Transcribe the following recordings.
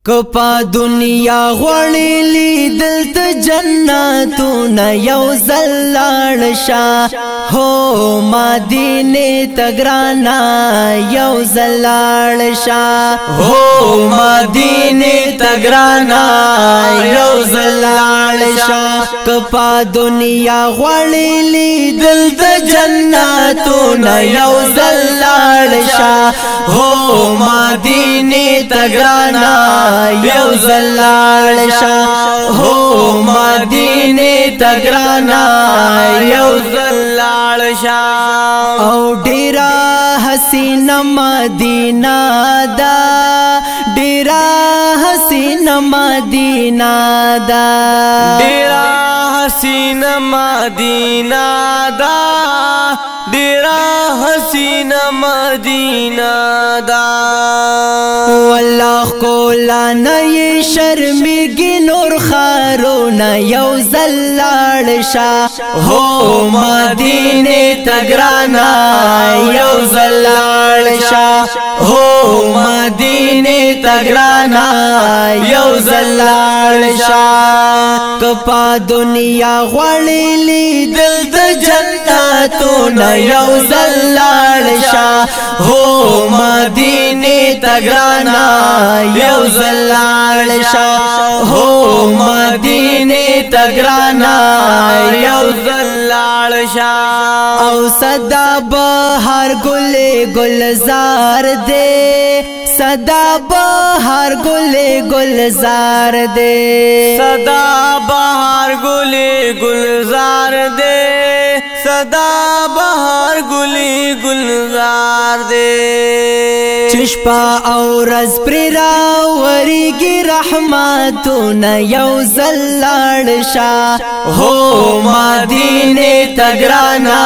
کپا دنیا غوړی لیدل د جنتونه یو زلاړ شاه هو مدینه تګرانا یو زلاړ شاه هو مدینه تګرانا یو زلاړ شاه کپا دنیا غوړی لیدل د جنتونه یو زلاړ شاه هو مدینه تګرانا یو زلاړ شاه هو مدینه تګرانا یو زلاړ شاه او ډیرا حسینه مدینه دا ډیرا حسینه مدینه دا ډیرا حسینه مدینه دا ډیرا حسینه مدینه دا والله کولا نه شرمېږي نور خارونه یو زلاړ شاه هو مدینه تګرانا یو زلاړ شاه هو مدینه تګرانا یو زلاړ شاه کپا دنیا غوړی لیدل د جنتونه یو زلاړ شاه هو مدینه تګرانا یو زلاړ شاه هو مدینه تګرانا یو زلاړ شاه او صدا بهار گل گلزار دے صدا بهار گل گلزار دے صدا بهار گل گلزار دے صدا بهار گل گلزار دے چشپا او رز پر راوریگی رحمتونه یو زلاړ شاه هو مدینه تګرانا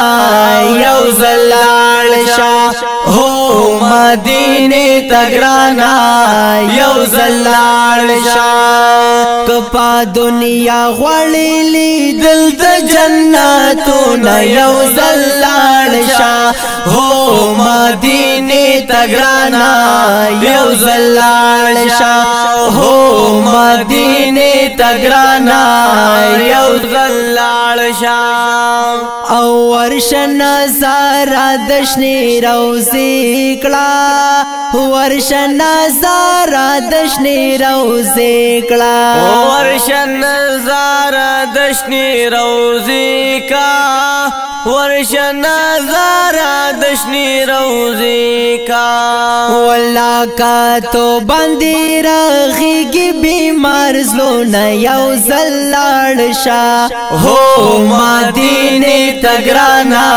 یو زلاړ شاه هو مدینه تګرانا یو زلاړ شاه کپا دنیا غوړی لیدل د جنتونه یو زلاړ شاه هو مدینه تګرانا یو زلاړ شاه هو مدینه تګرانا یو زلاړ شاه او ورشن زارا دشنی روزی کړه ورشن زارا دشنی روزی کړه ورشن زارا دشنی روزی کا ورشن زارا دشنی روزی کا والله کا تو باندې راغيږي بیمار زلونه یو زلاړ شاه هو مدینه تګرانا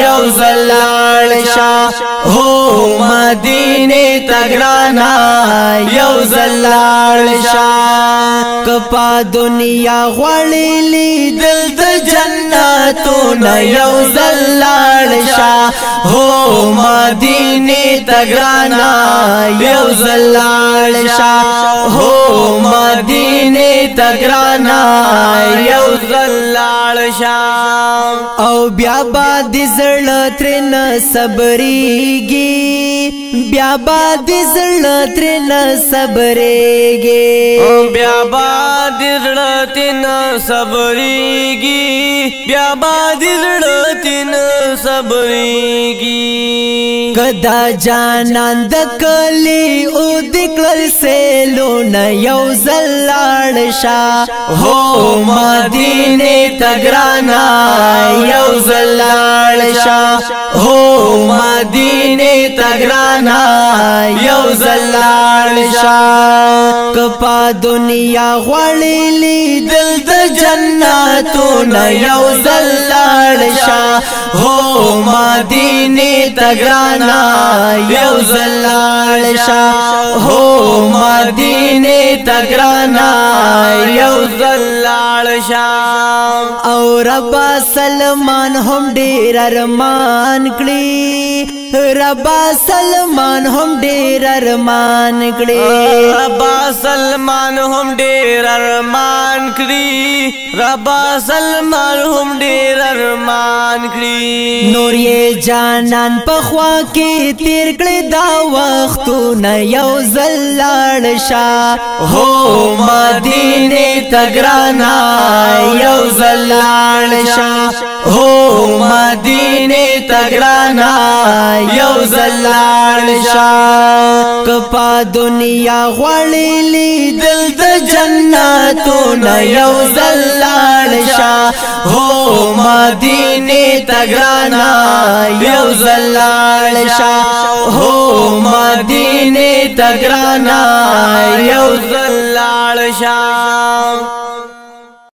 یو زلاړ شاه هو مدینه تګرانا یو زلاړ شاه کپا دنیا غوړی لیدل د جنتونه یو زلاړ شاه هو مدینه تګرانا یو زلاړ شاه هو مدینه تګرانا یو زلاړ شاه او بیا باد زړه ترن صبرېږي بیا باد زړه ترن صبرېږي بیا باد زړه ترن صبرېږي بیا باد زړه ترن صبرېږي کدا جانان د کلی او دکل سیلونه یو زلاړ شاه هو مدینه تګرانا یو زلاړ شاه هو مدینه تګرانا یو زلاړ شاه کپا دنیا غوړی لیدل د جنتونه یو زلاړ شاه هو مدینه تګرانا یو زلاړ شاه هو مدینه تګرانا یو زلاړ شاه او ربا سلمان هم ډیر ارمان کړی ربا سلمان هم ډیر ارمان کړی ربا سلمان هم ډیر ارمان کړی ربا سلمان هم ډیر ارمان کړی نور یې جانان په خوا کې تیر کړی دا وختونه یو ځل لاړ شه هو مدینه تګرانا یو ځل لاړ شه هو مدینه تګرانا یو ځل لاړ شه کپا دنیا غوړې لیدل د جنتونو یو ځل لاړ شه هو مدینه تګرانا یو ځل لاړ شه هو مدینه تګرانا یو ځل لاړ شه